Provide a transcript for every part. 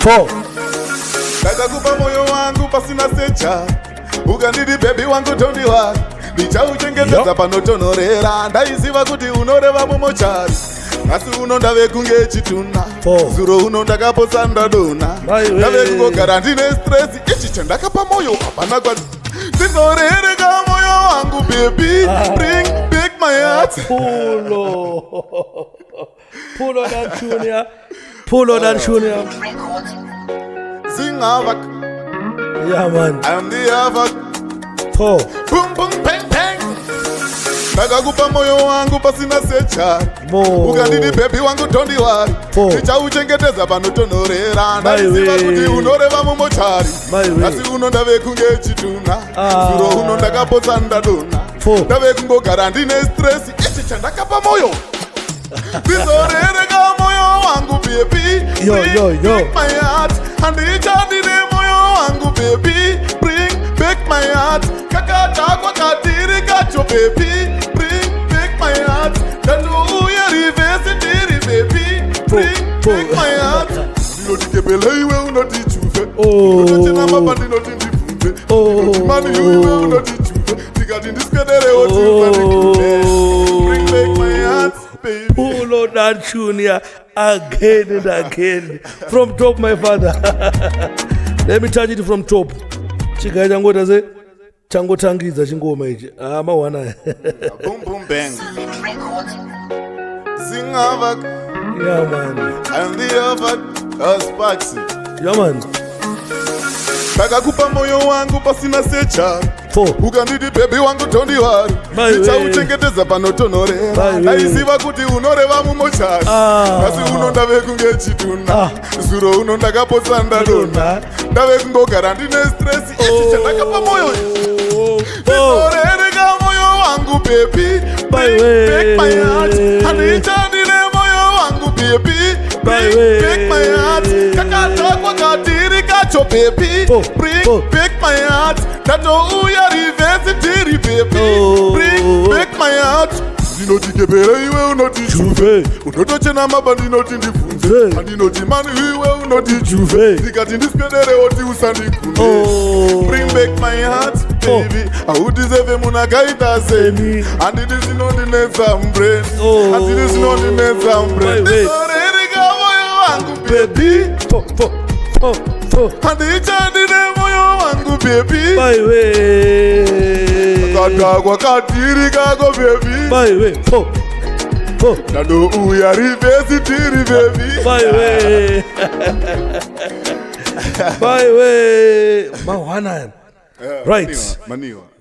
4. Ndakakupa moyo wangu pasina secha, ukandidi baby wangu don't worry, ndichauchengetedza panotonhorera, ndaiziva kuti unoreva mumochari, asi uno ndave kunge chituna, zuro uno ndakaposa ndadona, ndave kungogara ndine stress, ichi chandakapa moyo hapana kwa ndizorereka moyo wangu baby, bring back my heart. Pull on that junior. Pull on that junior. Zink havak. Yeah, man. I'm the havak. 4. Boom boom bang bang. Ndakakupa moyo wangu pasina secha, ukandidi baby wangu don't worry, ndichauchengetedza panotonhorera, ndaiziva kuti unoreva mumochari, asi uno ndave kunge chituna, zuro uno ndakaposa ndadona, ndave kungogara ndine stress, ichi chandakapa moyo. Ndizorereka moyo wangu baby, bring back my heart, handichandine moyo wangu baby, bring back my heart, kakadakwa katiri kacho baby, bring back my heart, ndandouya reverse ndiri baby, bring back my heart. Ndinotikebela iwe unotichuve, unotochena mapa ndinoti ndibvunze, ndinotimani iwe unotichuve, ndikati ndiswedere otiufanikuve, bring back my heart. Baby. Pull on that junior again and again. From top, my father. Let me touch it from top. Chigai chango taze chango tangiza chingoma ichi. Mawana. Boom boom bang. Zink havak. Yeah, man. I'm the havak. Sparks. Yeah, man. Ndakakupa moyo wangu pasina secha, ukandidi baby wangu don't worry, ndichauchengetedza panotonhorera, ndaiziva kuti unoreva mumochari, asi uno ndave kunge chituna, zuro uno ndakaposa ndadona, ndave kungogara ndine stress, ichi chandakapa moyo. Ndizorereka moyo wangu baby, bring back my heart, handichandine moyo wangu baby, bring back my heart, kakadakwa katiri kacho baby, bring back my heart, ndandouya reverse ndiri baby, bring back my heart. Ndinotikebera iwe unotichuve, unotochena maba ndinoti ndibvunze, handinoti mani iwe unotichuve, ndikati ndiswedere oti usandikune, bring back my heart baby, hautizeve munhu akaita seni, handiti zvinondinetsa mbrain, handiti zvinondinetsa mbrain, ndizorereka moyo wangu baby, handichandine moyo wangu baby, kakadakwa katiri kako baby, ndandouya reverse ndiri baby, Mawana. Right.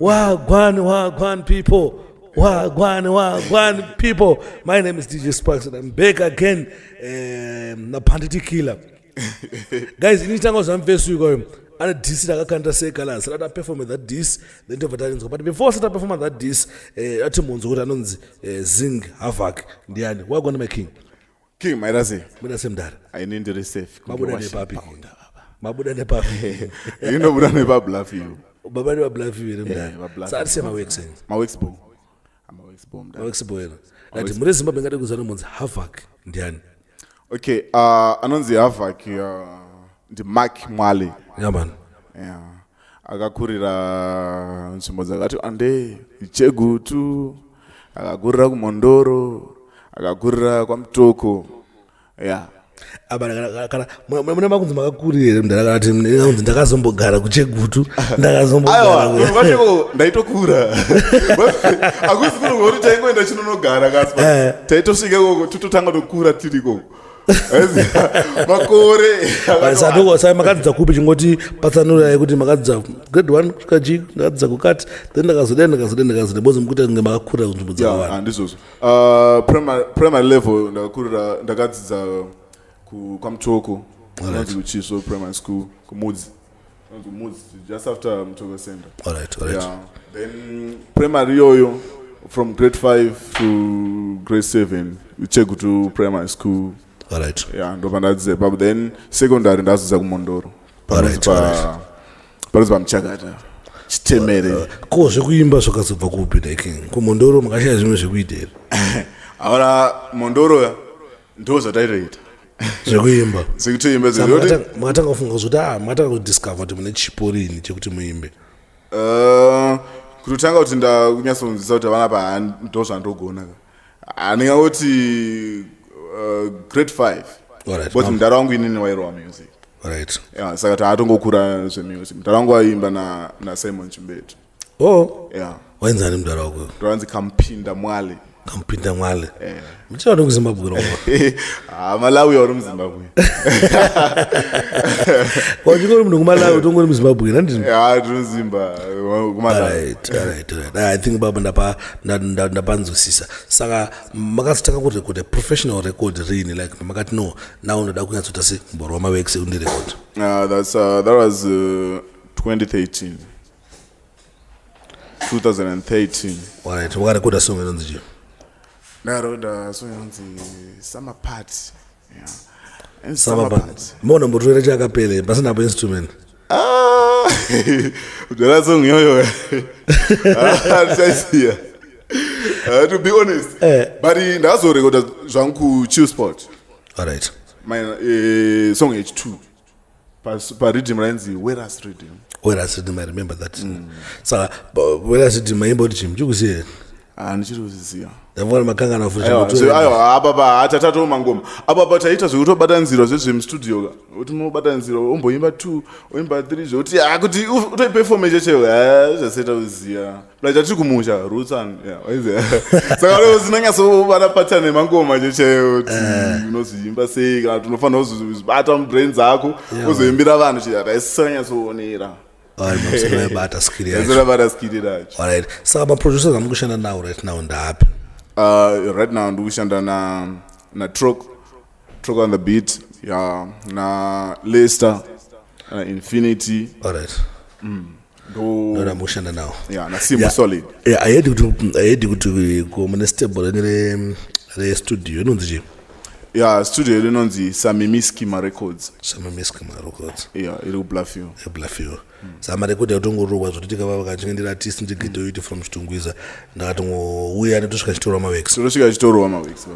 Wagwan people. Wagwan people. My name is DJ Sparks and I'm back again. Na Bhandit killer. Guys, in time was first week going. And a diss that can't say calaz. So that perform that diss, the interpretation. But before I perform that diss, at months ago, announce Zink havak. Diane, what gonna make king? King, my razi. I need to receive. Mabuda ne papi. You know, Buddha never bluff you. Baba never bluff you. So I'd say my work saying. My work's boom. My work's boom. Like the Murez Mabanga goes on havak. Diane. Okay, announce the havak. The Mac Mali. Yeah, man. Yeah. Akakurira nzvimbo dzakati ande ichegutu, akakurira kumondoro, akakurira kwamutoko. Yeah. Kana mune makunzi makakurira ndakati ndakazombogara kuchegutu, ndakazombogara. Aiwa, ndaitokura. Akusi kuti taingoenda chinonogara kaspa. Taitosvika koko tutotanga tokura tiri koko. Makore sadoko sai makadza kupi chingoti patsanura yekuti makadza grade 1 kusvika G ndakadza kukati then ndakazodenda bozi mukuti nge makakurira kunzvimbo dzakawanda handizvozvo primary level ndakadzidza kwamutoko anonzi kuchisvo primary school kumudzi just after Mutoko Center. All right. Yeah. Then primary iyoyo from grade 5 to grade 7 Uchegutu primary school. All right. Yeah, ndo pandadzidza ipapo. Then secondary ndadzidza kumondoro. Panozi paMchakata. Chitemere. Ko zvekuimba zvakazobva kupi like kumondoro makashaya zvimwe zvekuita here? Ahora mondoro ndo zvataitoita. zvekuimba zvekutoimba makatanga kufunga kuti makatanga kudiscover kuti mune chipo rini chekuti muimbe kutotanga kuti ndakunyatsonzisa kuti vanapa ndo zvandogona handingangoti grade 5 but mudara wangu inini wairowa music saka taatongokura zvemusic mudara wangu waimba nasimon chimbeto wainzani mudara wako ndoranzi kampinda mwale muchiva nokuzimbabwe malawi auri muzimbabwe wachingori munhu kumalawi utongori muzimbabwe ndinozimba kumalawi I think baba ndapanzwisisa saka makazotanga kurekoda professional record rini like makati no now ndoda kunyatsota se mboro wamawekse undirecord that was 2013 alright wakarekoda song inonzi chii ndaroda song inonzi summer party summer party mona mbotorera chakapele pasina pa instrument udala song yoyo ndichaisiya to be honest but ndazorekoda zvangu kuchill spot alright song h2 paridhim rainzi whereas rhythm I remember that saka whereas rhythm maimba kuti chii muchikuziya ndichiri kuziziya ndavona makangana apapa hatatato mangoma apapa taita zvekutobatanzirwa zvezvemustudio kuti munobatanzirwa omboimba 2 oimba 3 zvokuti kuti utoipefome checheyo zvaseta kuziya like tatiri kumusha roots saka leo zinanyatsobata patani nemangoma checheyo kuti unoziimba sei kana kuti unofanira kuzibata mubrain dzako uzoimbira vanhu chiaisanyatsoonera bata skill yacho alright saka maproducers amukushanda nawo right now ndapi right now ndikushanda na Trok on the beat na Lester Infinity alright ndo mushanda nawo na Simple Solid I heard kuti mune stable re studio inonzi chii studio inonzi Samimiskima Records iri kublafiwa saka marekodhi atongorowa zvoti tikava vakachingendera artist ndigitoiti from chitungwiza ndakatongouya netosvika chitoro wamaweeks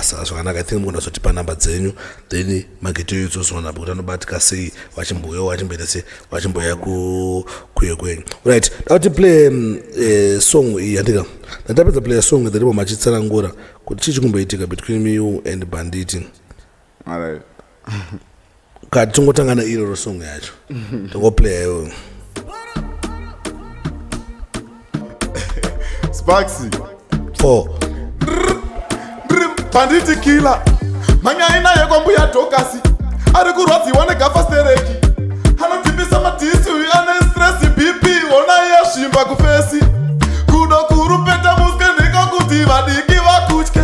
saka zvakanaka I think mugona zotipa namba dzenyu then mageto idzozona kuti anobatika sei vachimbouya vachimboita sei vachimboya kuye kwenyu right dauti play song iyi handika ndatapedza play song then ivo machitsanangura kuti chii chikumboitika between you and Bhandit alright kati tongotangana iroro song yacho tongoplaya iyoyo Sparksy 4 Bhandit killer manyaina yekwambuya dhokasi ari kurwadziwa negafastereki anotipisa madhisi ane stress bp ona yasvimba kufesi kudo kurupeta muske ndiko kuti vadiki vakutye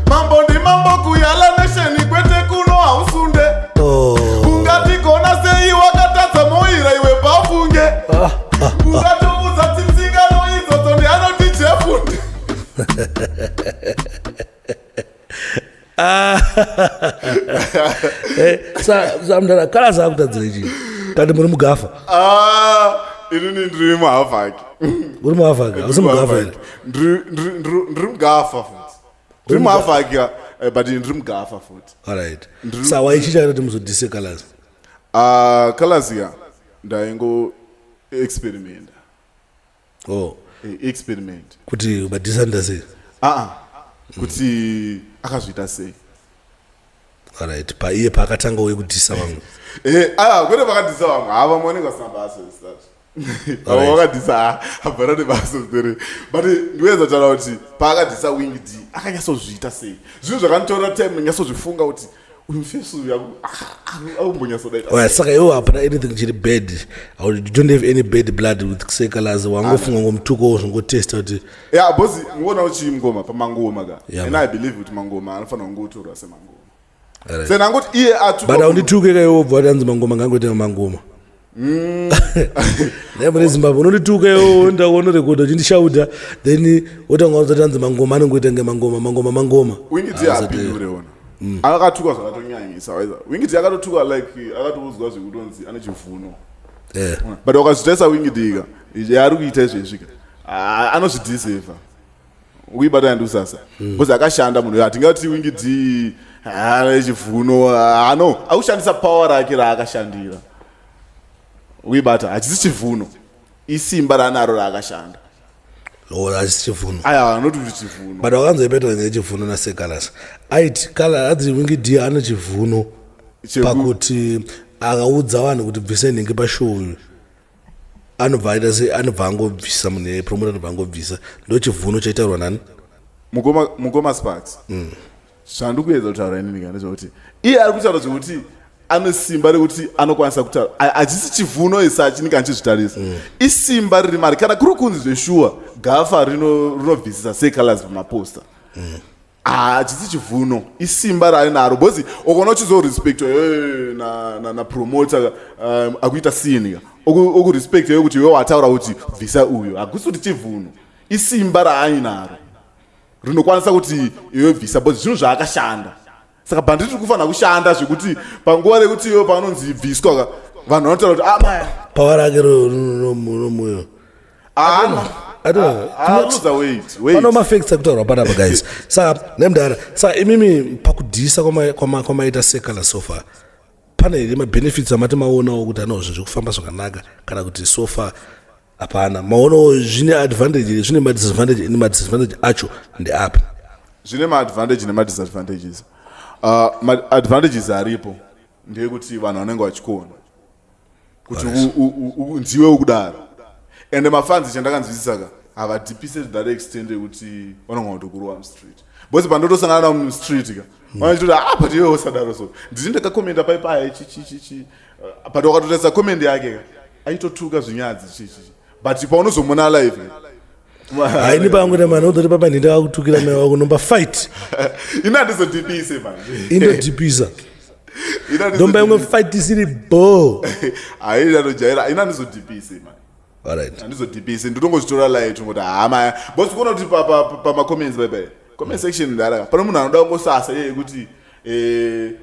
mambo ndi mambo kuyala nesheni kwete kuno hausunde ungatigona sei wakatadza moira iwe bafunge ungatoudza tsimsingano idzodzo ndi anoti jefundi samdara calaz akutadzira chii kandi muri mugafa inini ndiri muhavaki uri muhavaki hausi mugafa here ndiri mugafa futi ndiri muhavaki but ndiri mugafa futi alright sa waichicha kuti muzodhise calaz calaz ndaingo experimenta experiment kuti ubadhisa nda sei kuti akazviita sei alright paiye paakatanga uye kudhisa vamwe kwete vakadhisa vamwe hava maoneka sina basa ava vakadhisa habvara nebasa ere but ndiweza kutaura kuti paakadhisa wing d akanyatsozviita sei zvinhu zvakanditorera time ndinyatsozvifunga kuti uyu mufesu yangu aumbonyatsodaita saka iwo hapana anything chiri bad you don't have any bad blood with say calaz wangofunga ngomutuko zvongotesta kuti bosi ngona uchi ngoma pamangoma and I believe kuti mangoma anofanira kungotorwa semangoma sena ngoti iye atuka but aundituke kayo bva tanzi mangoma ngangoite mangoma never Zimbabwe unondituka yo ndaona record uchindishauta then wotanga tanzi mangoma anongoita ngemangoma wingiti apindure ona akatuka zvakatonyanyisa wingiti akatotuka like akatoudzwa zvekutonzi ane chivuno but wakazvitaisa wingiti ika yaari kuita izvezvika anozvidhiseva uibata ndusasa because akashanda munhu atingati wingidi chivuno no aushandisa power rake raakashandira uibata hachisi chivuno isimba ranaro raakashanda hachisi chivuno anoti kuti chivuno but wakanzoipeta nechivuno nasekalasi aiti kala adzi wingidi ane chivuno pakuti akaudza vanhu kuti bvisei nhingi pashow anobva aita se anobva angobvisa munhu promoter anobva angobvisa ndo chivuno chaitaurwa nani mukoma sparks zvandikuedza kutaura inini ndezvokuti iye ari kutaura zvokuti ane simba rekuti anokwanisa kutaura hachisi chivuno isa chinenge anchizvitarisa isimba riri mari kana kuri kunzi zveshuwa gafa rinobvisisa secalaz pamaposta hachisi chivuno isimba rainaro bhozi ukaona uchizorespectwa napromoter akuita sinika okurespecta yokuti iwe wataura kuti bvisa uyo hakusi kuti chivuno isimba raainaro rinokwanisa kuti iwe bvisa bhozi zvinhu zvaakashanda saka Bhandit kufanira kushanda zvekuti panguva rekuti iwe panonzi bviswa vanhu vanotaura kuti amaya pawa rake romoyo pano mafacts akutaurwa panapa guys saka nemudara saka imimi pakudhisa kwamaita sekala sofa pane here mabenefits amati maonawo kuti anawo zvinhu zvekufamba zvakanaka kana kuti sofa hapana maonawo zvine advantage zvine madisadvantage madisadvantage acho ndeapi zvine maadvantage nemadisadvantages maadvantages aripo ndeyekuti vanhu vanenge vachikuona kuti ndiwe ukudaro ende mafanzi chandakanzwisisa havadhipise to that extent yekuti vanonga kutokuruwa mustreet bhozi pandotosangana navo mustreet vanachitoti but iwe usadaro so nditi ndakakomenda paipaya chichichichi but wakatotarisa komend yake aitotuka zvinyadzi chichichi but paunozomona live haini panguta mani udoti papa ndindakakutukira mai wako nomba fight ina ndizodhipise manje indodhipisa ndomba imwe fight isiri bo haina nojaira ina ndizodhipise mani alright andizodhipise ndotongozvitora light ngoti hama bosi kuona kuti pamacomments baibai comment section ndaraka pane munhu anoda kungosasa iye kuti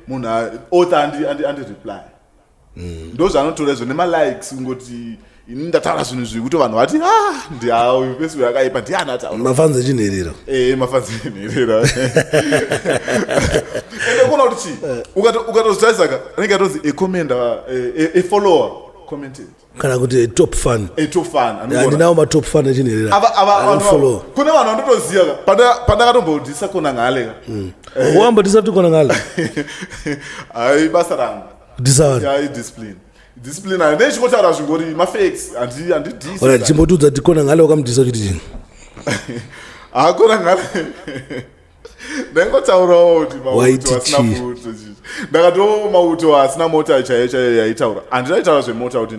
munhu author andireply ndo zvanotora izvo nemalikes ngoti ini ndataura zvinhu zvekuti vanhu vati ndiawo pesi yakaipa ndiani ataura mafanzi echinherera mafanzi echinherera ende kuona kuti chi ukatozvitarisa anenge atonzi acommender afollower commented kana kuti atop fan andinawo matop fan echinherera kune vanhu vandotoziva pandakatombodhisa kona ngale wambodhisa kuti kona ngale hai basa rangu discipline discipline and then chikotaura zvingori mafacts handidhisi chimbotudza kuti kona ngale wakamudhisa kuti chini kona ngale ndangotaurawo kuti mauto asina moto ndakatoo mauto asina mota chaiyo yaitaura handinaitaura zvemota kuti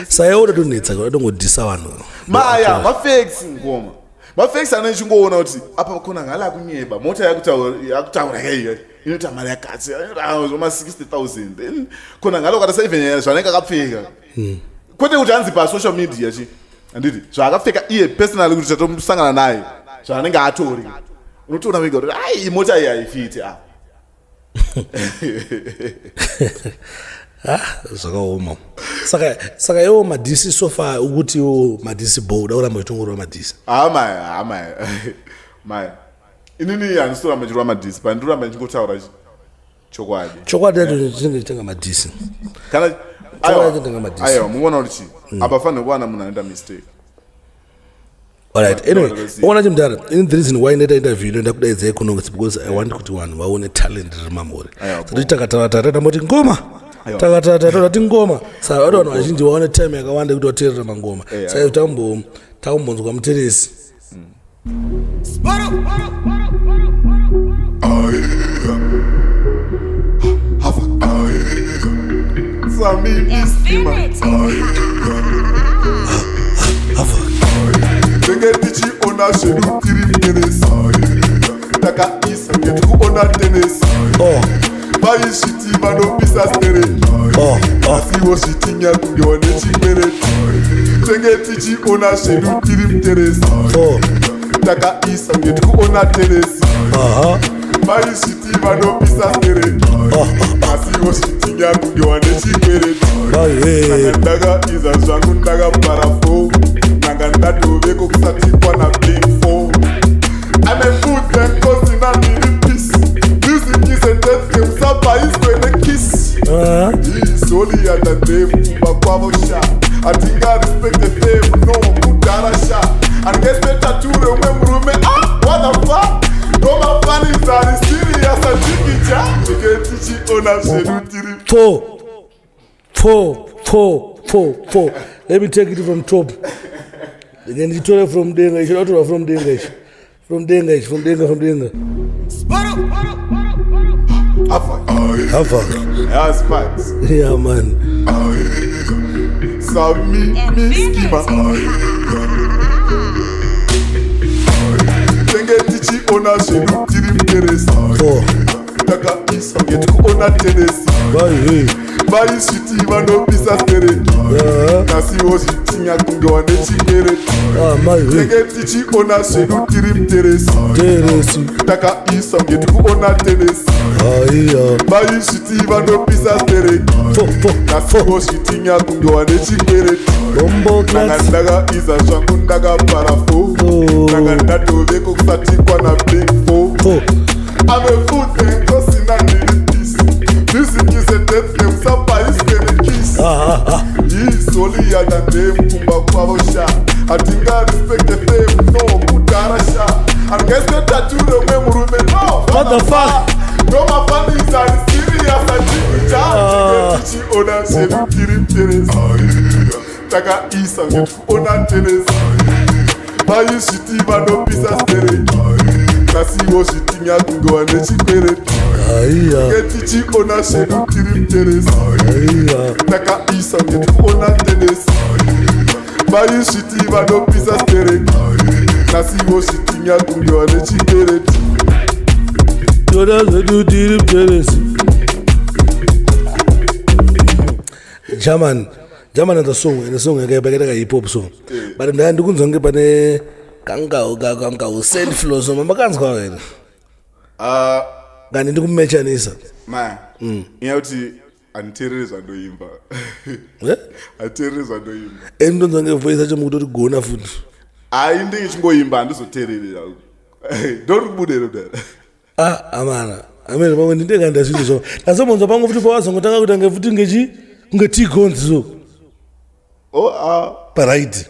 sayaoda tonetsa atongodhisa vanhu maya mafacts ngoma mafacts anechingoona kuti apa kona ngale akunyeba mota yakutaura yaiyo inoita mari yakatsi zvoma 60,000 then kona ngale ukatasa even zvanenge akapfeka kwete kuti hanzi pasocial media chi handiti zvaakapfeka iye personally kuti chatomsangana naye zvanenge atori unotoona vega kuti ai mota iyi haifiti zvakaoma saka iwo madhisi sofa ukuthi iwo madhisi bold auramba uchitongorwa madhisi maya inini handisitoramba chirwa madhisi pa ndiramba ndichingotaura chokwadi yacho chinenge chitenga madhisi kana aiwa muona kuti apa fanira kuwana munhu anoita mistake. Alright, anyway, ona chimdara, in the reason why neta interview ndo ndakudaidza ikono because I want kuti vanhu vaone talent remamori. Sati takatata tamboti ngoma. Takatata tati ngoma. Saka vanhu vazhinji vaone time yakawanda kuti vateerera mangoma. Saka takumbonzwa muteresi. Ngetichi ona shedu tiri taka isa ngetu ona tennis bayi shiti bano pisa stere asi wo shiti nya kundione chimere ngetichi ona shedu tiri taka isa ngetu ona tennis bayi shiti bano pisa stere asi wo shiti nya kundione chimere ndaga iza zvangu ndaga parafo nanga ndadoveko kusatikwa na big 4 kwene kiss. He's only at the name Bakwavosha. I think I respect the fame, no Mudarasha. And guess better to remember me. Ah, what the fuck? No my funny is serious and chikicha. You get teach on a shedutiri. Four. Let me take it from top. Again, you told from Denga, you should from Denga. From Denga. Havak. Yeah, Spikes. Yeah, man. Sami, Miskima. Tenge tichi ona shedu tirim teresi. Taka isa get ona tenesi. Bayi shiti vano pisa stereki. Kasi wo shiti nyakunga wane chikereti. Tenge tichi ona shedu tirim teresi. Taka isa get ona tenesi. Bayi shiti vano pisa stereki. Kasi wo shiti nyakunga wane chikereti. Nangandaga isa shangundaga parafo. Nangandato veko kusatikwa na big four. I'm a food and crossing and needing peace. Music is a death game, somebody is gonna kiss. He's only at the name Kumba Kwavosha. I think I respect the fame, no Mudarasha. And guess the tattoo remember me, no. What the fuck? No, my family is serious and chicken. Teach you on a shady tirim teres. Taka Isa, on a teres. Bayi shiti vano pisa stereki. Kasi wo shiti nyakunga wane chikereti. Getichi ona shedu tirim teresi. Taka isa getu ona tenesi. Bayi shiti vano pisa stereki. Kasi wo shiti nyakunga wane chikereti. Ona shedu tirim teresi. German is a song, and the song I get back a hip hop song. But in the end, you can Pane Kanga send flow, so my guns going. Gani to mention is man. You have to anteriors are doing but anteriors are doing. And don't get voice that you to go na food. I think going band so terrible. Don't put it there. Amana. I mean, when you take and so that's someone's a bang of the boss and go down and get tea guns so. Parade.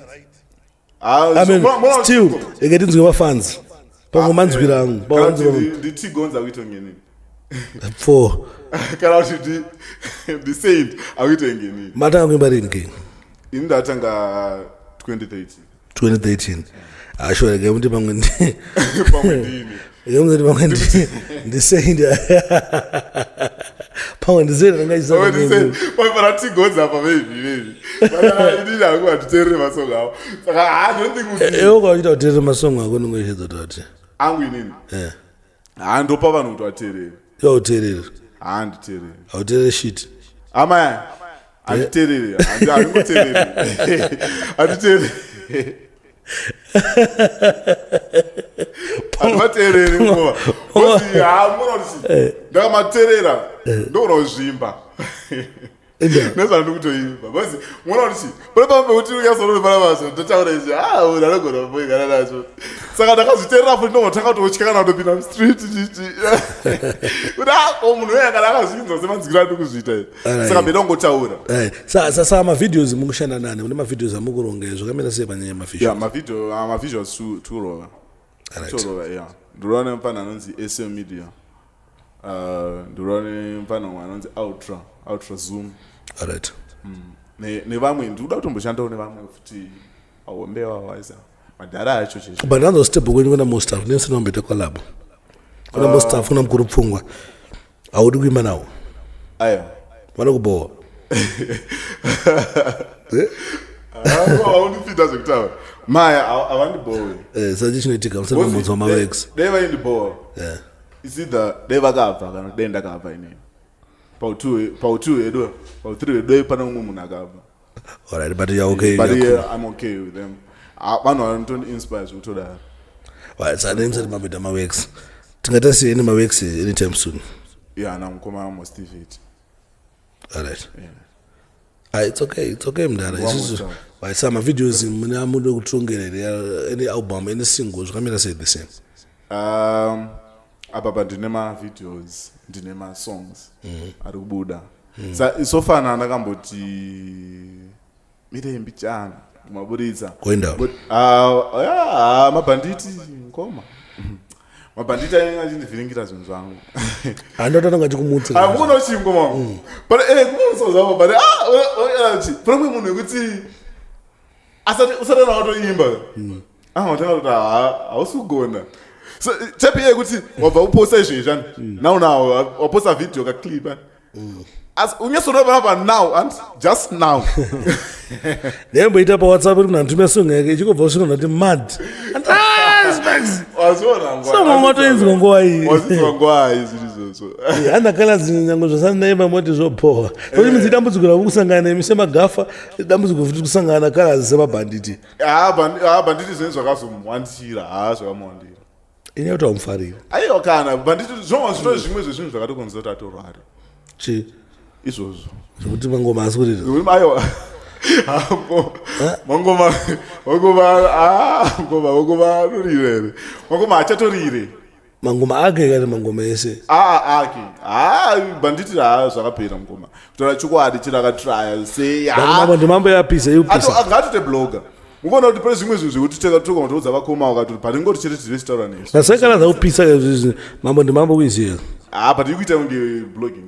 I mean, still, you get into your fans. Performance with the tea guns are we talking? 4. Can I see the saint are we talking? Madam Barinki. In that 2013. 2013. I sure I gave him the saying Pound is it? And I said, but tea guns are for baby. But I didn't want to tell him a song now. I don't think we don't tell him a song. I'm going to hear the daughter. I'm winning. And do Papa no to tell you. You'll tell it. And tell you. I'll tell you shit. Am I? I'm telling you. I'm going to tell you. I'm telling you. I'm not telling you anymore. I'm going to see. I'm telling you. Don't know Zimba. Nessa não tô indo, mas mora assim. Por exemplo, eu tiro essa no Paraguai, tô tchau desse. Eu não gosto, vou ganhar na sua. Saca da casa terra, foi não, tá com o chica na do Binam Street, Udah, como não é aquela casa, não sei mais grande do que isso. Saca bem, não gosto agora. Sa ma videos mungu shana nani, uma videos a mungu rongezo, kamera seba nye ma fish. Yeah, ma video turo. Turo, yeah. Durone mpana nonzi SM Media. Durone mpana wanonzi Ultra Zoom. All right. Ne vamwe ndikuda kutomboshanda ne vamwe futhi awombewa waisa. Madara acho cheche. But another step when you most staff, nesi no mbete collab. Kuna most staff kuna mkuru pfungwa. Awudi kuima nawo. Ayo. Wana kuboa. Awundi fita zokutawa. Maya awandi bowe. Suggestion etika msana mmozo wa mawex. Deva indi bowa. Yeah. Is it the deva kava kana denda kava ini. Pautu edo. Pautu edo pana ngumu nagava. All right, but you're okay. But yeah, I'm okay with them. One or two inspires you to that. Well, so I didn't say mabita mawex. Tingata see any mawex anytime soon. Yeah, na mkoma almost it. All right. Yeah. It's okay, mdara. It's just why some videos in muna mudo kutrongere any album, any singles, kamera say the same. Apa ndinema videos, ndinema songs. Ari kubuda. Sofana ndakamboti mirembi chana kumaburitsa. Kwenda. Mabhanditi ngoma. Mabhanditi angachindivhiringira zvinhu zvangu. Andotanga ndikumutsa. Hakuna chingoma. But kumusoro zavo but problem munhu wekuti asati usati nakutoimba. Watanga kuti hausi kugona. So chapi yekuti wabva uposta izvezvani. Now waposta video kaklipa. As unyasodova now and just now. Ndemboita pa WhatsApp kuti nantume song yake ichikobva usvika ndati mad. Specs. Wazona ngwa. So matoinzwa nguva iyi. Wazizwa nguva iyi zvirizoso. Hana calaz nyango zvasani naimba moti zvopoha. Kuti midzi dambudziko rakusangana nemise magafa dambudziko futi kusangana calaz semabhanditi. Bhanditi zvinhu zvakazomwandira zvakamwandira. Ine kuti amufarira. Aiwa kana bhanditi zvimwe zvezvinhu zvakatokonzera kuti atorware. Chi izvozvo zvokuti mangoma asi kuti aiwa mangoma anorire mangoma achatorire mangoma ake kana mangoma ese ake bhanditi zvakapera mangoma kutora chokwadi chirakatraya ndimambo yapisa angatoite bloga mukuona kuti pane zvimwe zvinhu zvekuti toka matoudza vakoma wakatoti patingoti chete tirestaura nesu nasai kana zaupisa mambo ndimambo kuiziya but ikuita kunge blogging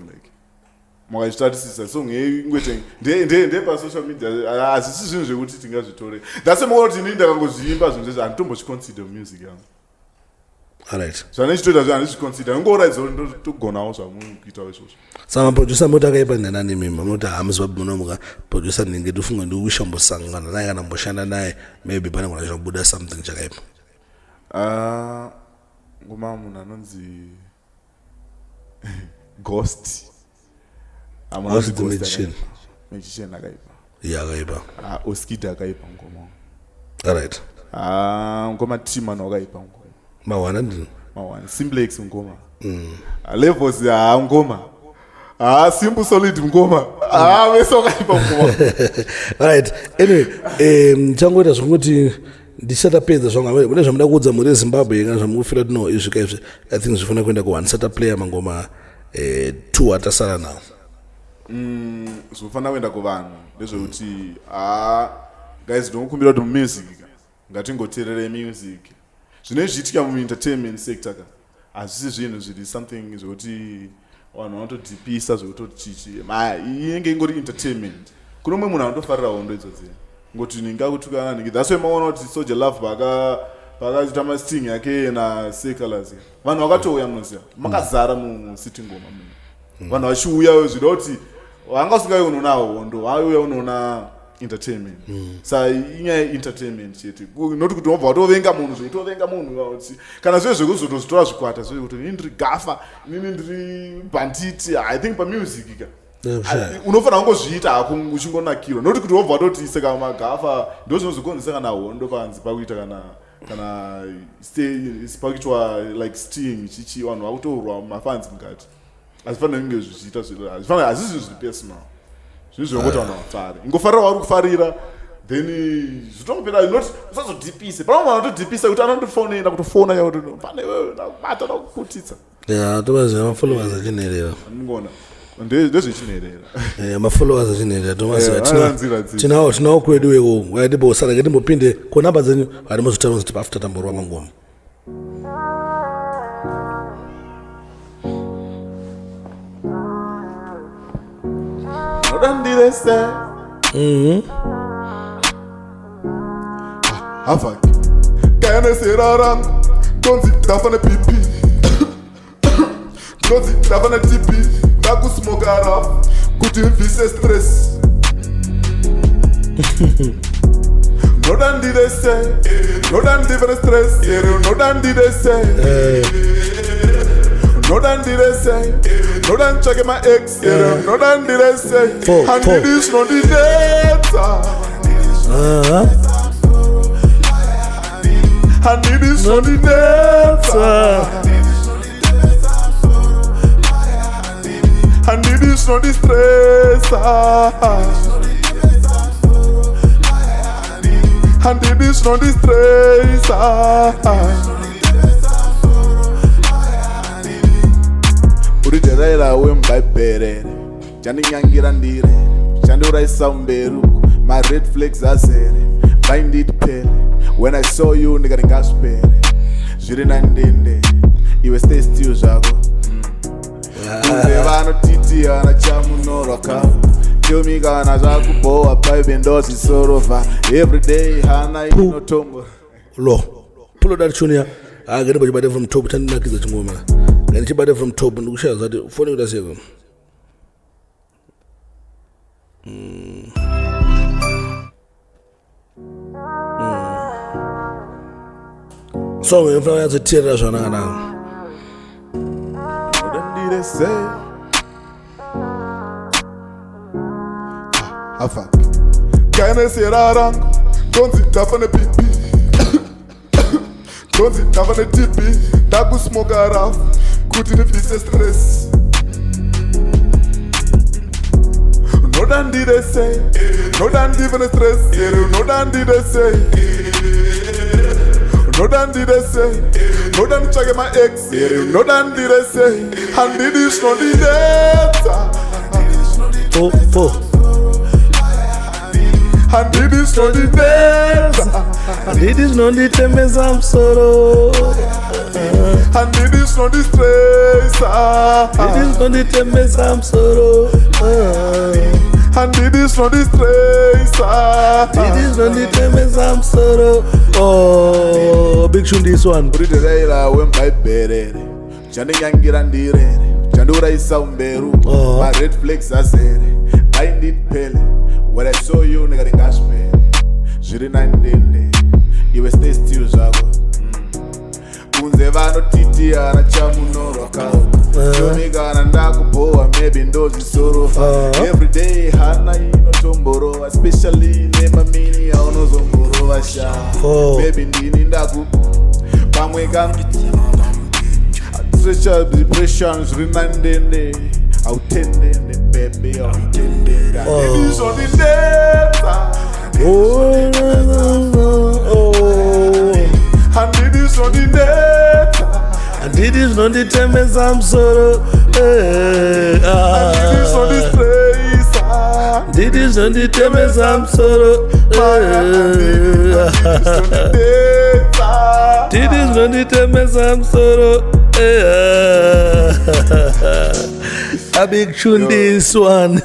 makazvitarisisa so ngengwete ndepasocial media hazisi zvinhu zvekuti tingazvitore thats mukuona kuti ini ndakangozviimba zvinhu zvezvo handitombozviconsider music yangu alright zvanechitoita zvo handizviconsider nongoratidza kuti ndotogonawo zvamukuitawo izvozvo saka maproducer moti akaipa ndanani mimi munoti hamuzi vamunomuka producer ndinge tofunga ndikushambosangana naye kana mboshanda naye maybe pane kuna zvinobuda something chakaipa ngoma munhu anonzi ghost magician akaipa akaipa oskid akaipa ngoma alright ngoma timano akaipa ngoma mawana ndini simplex ngoma levels ngoma simple solid ngoma vese wakaipa ngoma right anyway changoita zvokuti ndisatapedza zvanga mune zvamuda kuudza muri Zimbabwe kana zvamukufira kuti no izvika izvi I think zvifanira kuenda ku one sata player mangoma 2 atasara nawo zvofanira kuenda kuvanhu ndezvekuti guys ndinokumbira kuti mumusic ngatingoteerere music zvinezviitika muentertainment sector hazvisi zvinhu zviri something zvokuti vanhu vanotodhipisa zvokutoti inenge ingori entertainment kuno mumwe munhu anotofarira hondo idzodzi ngoti ningakutukana ningi that's why maona kuti Soldier Love pakachita masting yake naCalaz vanhu vakatouya munoziva makazara musitting ngoma vanhu vachiuya zvida kuti wanga usingai unoona hondo wauya unoona entertainment inyaya entertainment chete noti kuti wabva watovenga munhu zvekutovenga munhu kana zvive zvekuzotozvitora zvikwata zvekuti ini ndiri gafa inini ndiri Bhandit I think pamusic unofanira kungozviita hako uchingonakirwa noti kuti wabva watoti seka magafa ndo zvinozokonzesa kana hondo panzi pakuita kana pakuitwa like sting chichi vanhu vakutorwa mafanzi mukati hazvifanira kunge zvichiita hazisi zvinhu zviri personal zvinhu zvinokuti vanhu vafare ingofarira wauri kufarira then zvitongopera not usazodhipise pana munhu anotodhipisa kuti anondofonera kutofona yakuti pane wewe nakubata nakukutitsa tovaziva mafollowers achinherera mungona ndezvechinherera mafollowers achinherera tomaziva tinawo kwedu weko waitimbosara ngetimbopinde konamba dzenyu vatimozotauti after tamborwa mangoma havak kayaneseraran donzi ndafane pipi donzi ndafane tipi ndakusmokaraf kuti mvise stress nodandirese nodandivene stress nodandirese nodandirese nodantsvake maex nodandirese handidi zvinondinetsa handidi zvinondinetsa handidi zvinondistresa handidi zvinondistresa Uriderera wembaibherere Chandinyangira ndire Chanduraisa umberuko My red flags azere Bhandit pele When I saw you nigga ningaspere Zviri nandende Iwe stay still zvako Kunze vanotiti ana chamunoroka Tell me kana zvakubowa Baibe ndozisorofa Everyday hana inotombo Lo Pull that tune here I get about from top Tandinakiza chingoma And chibade from top Ndukushaya zati Phone with us here So we have to tear us on now. What did they say? Havak. Can I say rarang? Don't sit up on a pipi. Don't sit up on a tipi. Dagu smoke a raf. Good in the face stress. No dan did they say? No dan even stress. No dan did they say? No dan did they say? No dan check my ex. No dan did they say? And did this no did it? Oh. And did this no did it? And did this no did it? I'm sorrow. And did this no did stress? Did this no did it? I'm sorrow. And did this no did stress? Did this no did it? I'm sorrow. Oh, big tune this one. Uriderera wembaibherere Chandinyangira ndirere Chanduraisa umberuko My red flags azere Bhandit pele When I saw you nigga ningaspere Zviri nandende Iwe stay still zvako Kunze vanotiti ana chamunoroka Tumi kana ndakubowa maybe ndozisorofa Everyday hana inotomborowa Especially nemamini aunozomborowa sha Baby ndini ndaku Pamwe kam Stretcha depression zviri nandende Autendende baby autendende This on the data And it is on the data And it is not the time as I'm sorrow. And it is on the place It is not the time as I'm sorrow. It is not the time as I'm sorrow. A big tune this one.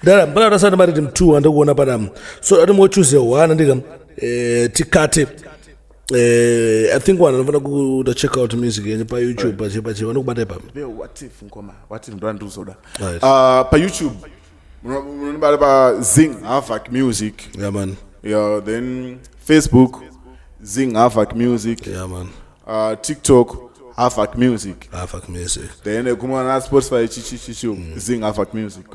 But I said about him two and the one about them. So I don't want to say one and them Tikate. I think one I'm gonna go to check out music and by YouTube, but you want to buy what if don't do soda? By YouTube, remember Zink havak music. Yeah man. Yeah, then Facebook, Zink havak music. Yeah man. TikTok, havak music. Havak music. Then come on Spotify, Zink havak music.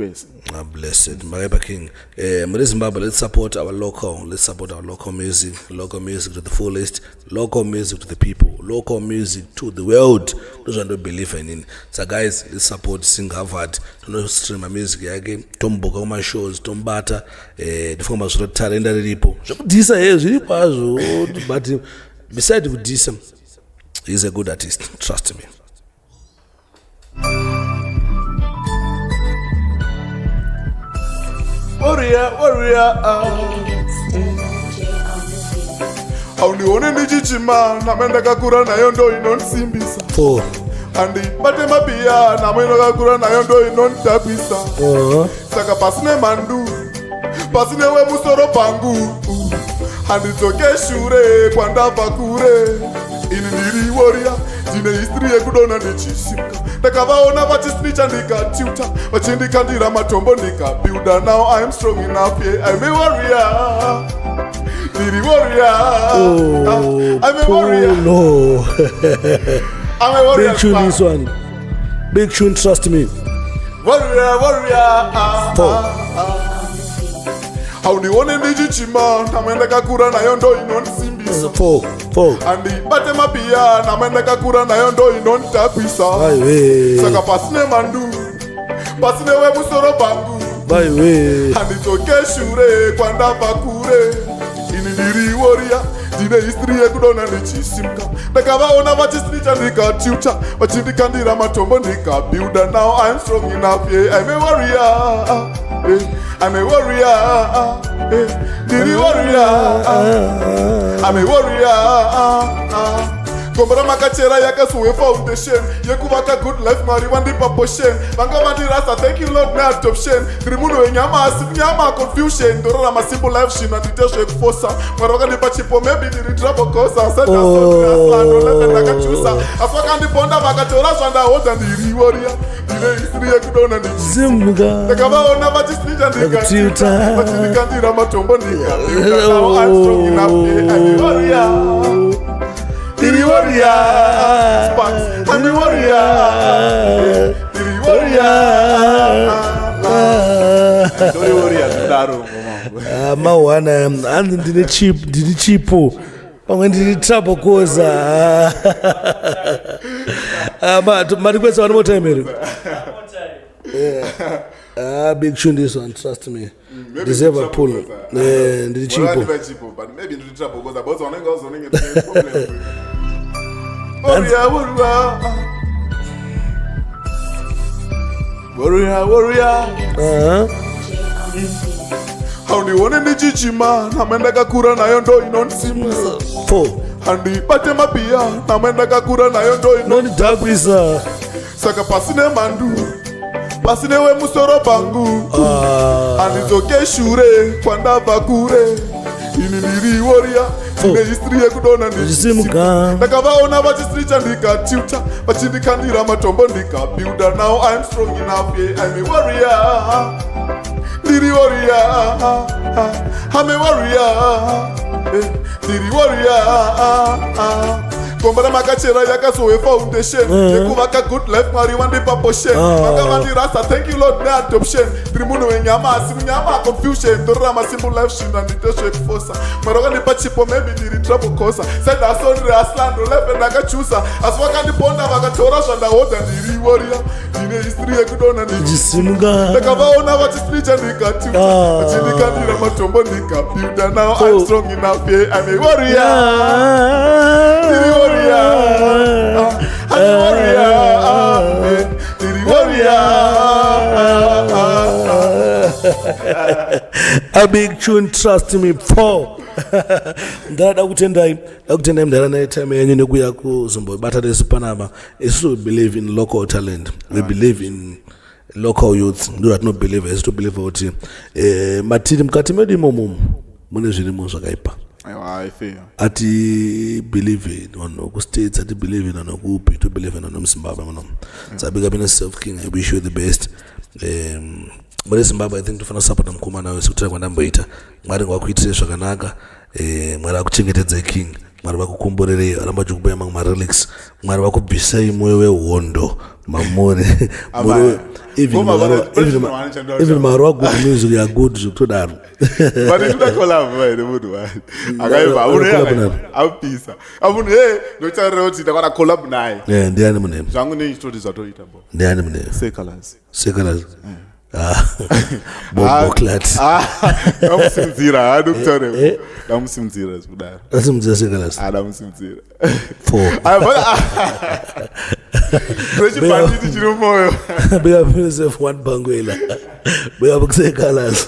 Blessed, Mareba King. Zimbabwe, let's support our local. Let's support our local music. Local music to the fullest. Local music to the people. Local music to the world. Those who don't believe in. So guys, let's support Sing Harvard. Don't stream my music again. Don't book on my shows. Don't batter. The former sort of talent that people. This is really but besides with this, he's a good artist. Trust me. Warrior, Haunione nichichima namenda kakura nayo ndo inonsimbisa Andi bate mabia namenda kakura nayo ndo inontabisa Saka pasine mandu pasine we musoro pangu Andi toke shure kwandava kure Ini niri warrior Dine history yekudona nichisimka Ndakavaona vachisnicha ndikatuta Vachindikandira matombo ndikabuilda Now I'm strong enough, yeah, I'm a warrior Niri warrior I'm a warrior No I'm a warrior Big tune this one Big tune, trust me Warrior Haunione nichichima namenda kakura nayo ndo inonsimbisa Andi bate mabia namenda kakura nayo ndo inontabisa Saka pasine mandu pasine we musoro bangu Andi toke shure kwandava kure Ini niri warrior ndine history yekudona ndichisimka ndakavaona vachisricha ndikatuta vachindikandira matombo ndikabuilda. Now I'm strong enough, yeah. I'm a warrior, I'm a warrior, ndiri warrior, I'm a warrior. Gombara makachera yakasuwe foundation yekuvaka good life mari vandipa portion vanga vandirasa. Thank you Lord, my adoption. Ndiri munhu wenyama asi kunyama confusion ndorarama simple life shina nditezve kufosa mwari vakandipa chipo maybe ndiri trouble kosa sandasondirasando ndakachusa asi vakandiponda vakatora zvandahodha ndiri warrior ndine history yekudona ndichisimka ndakavaona vachisnita ndikatuta vachindikandira matombo ndikabuilda. Now I'm strong enough, yeah. I'm a warrior. Diri warrior, Sparks, I'm a warrior. Diri warrior, Diri warrior, Daro. Mawana, and did chipo. When did it trouble cause? But my request one more time, yeah. Big tune this one, trust me. Deserve a pull. The cheapo. But maybe the trouble because I was on a problem. Warrior. How do you want any chichima? Namenda kakura na yondo inonsima. 4. Handi bate mapia. Namenda kakura na yondo inonsima. Saka pasine mandu. Pasine we musoro bangu. Anizoke shure kwanda bakure. Iniri warrior. Ndine history yekudona ndichisimka ndakavaona vachisricha ndikatuta vachindikandira matombo ndikabuilda. Now I'm strong enough, yeah. I'm a warrior. Ndiri warrior. I'm a warrior. Ndiri warrior. Gombara makachera yakasuwe foundation yekuvaka good life mwari vandipa portion vanga vandirasa. Thank you Lord, my adoption. Ndiri munhu wenyama asi kunyama confusion ndorarama simple life shina nditezve kufosa mwari vakandipa chipo maybe ndiri trouble kosa sendasondirasando life ndakachusa asi vakandiponda vakatora zvandahodha ndiri warrior ndine history yekudona ndichisimka ndakavaona vachisricha ndikatuta vachindikandira matombo ndikabuilda. Now I'm strong enough, yeah. I'm a warrior. Ndiri warrior. I'm a warrior. Ndiri warrior. A big tune, trust me. 4. Ndakutendai mdala na time yenye nekuya ku Zimbabwe but at Panama is to believe in local talent. We believe in local youth. Do not believe is to believe what matiri mkati medi momo mune zvirimu zvakaipa. I feel. Ati believe in on ku states, ati believe in on kupi, to believe in on Zimbabwe mono. So big up in self king. I wish you the best. But Zimbabwe I think tofana support mkuma nawe sikutira kwanda mboita. Mwari ngwakuitire zvakanaka. Mwari akuchengetedza king. Mwari vakukomborere aramba chikubuya mamwe marelics. Mwari vakubvisai moyo wehondo mamore. Even Marwa good music ya good zvekutodaro. But it's not collab by the mood one. Akaiva aupisa. Abune ndochare kuti takwana collab naye. Ndiani munene. Zvangu ne stories atoita bo. Ndiani munene. Calaz. Bomboclat. Ndamusimdzira adokutore. Ndamusimdzira zvekudaro. Ndamusimdzira Calaz. Ndamusimdzira. 4. Rechi Bhandit chiri moyo. Bega Joseph one Bangwela. Bega Calaz.